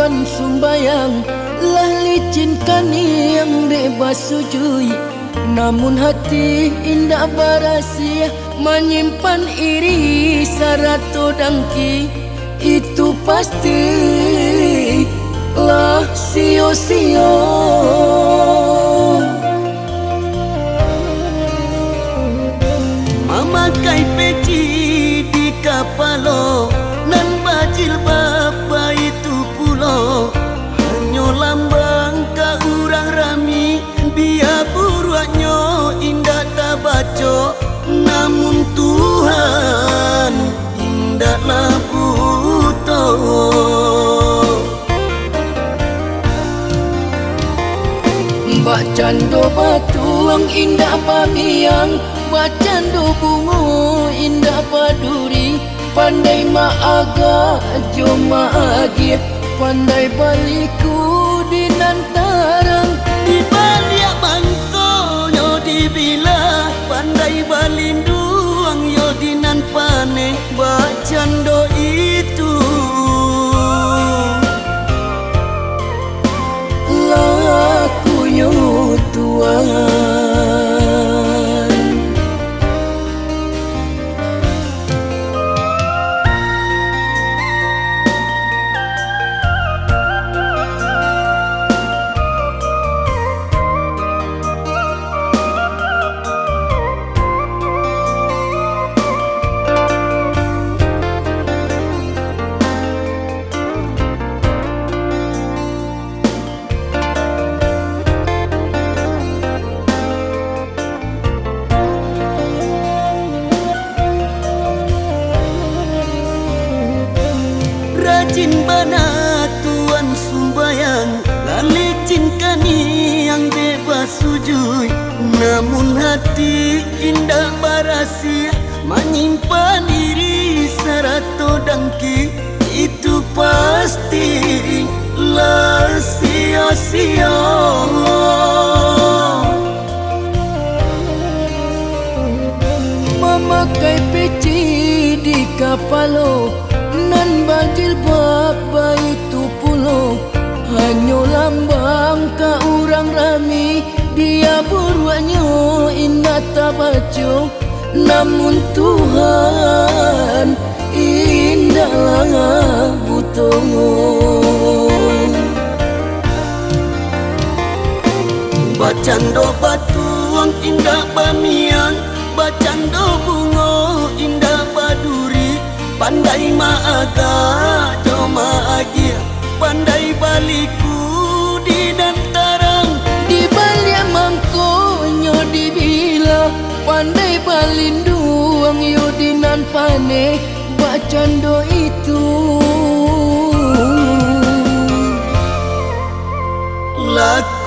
tuan sumbayang, lah licinkan yang bebas sujui. Namun hati indah barasia, menyimpan iri sarato dangki. Itu pasti lah sio-sio. Memakai peci di kapalo, nan bajil bapa itu pulo. Hanya lambang ka urang rami, dia buruanyo indah tak baco. Namun Tuhan indahlah buto. Mbak Cando batuang indah pamiang, Mbak Cando bungo indah paduri. Pandai maaga joma agia, pandai baliku di nantarang. Di balik bangkonyo dibilah, pandai balinduang yo dinan pane. Mbak Cando itu lakunya Tuhan. rajin bana tuan sumbayang, lalicinkan yang bebas sujud. Namun hati indah barasia, menyimpan diri sarato dangki. Itu pasti lah sia-sia. Memakai peci di kapalo, nan bajil bapa itu pulo. Hanya lambang ka urang rami, dia buruanyo indah tak baco. Namun Tuhan indahlah butongo. Mbak Cando batuang indah bamiang, Mbak Cando bungo indah baduri. Pandai maaga joma agia, pandai baliku di dantarang. Di balik mangkonyo dibila, pandai balinduang yo dinan pane. Mbak Cando itu Laku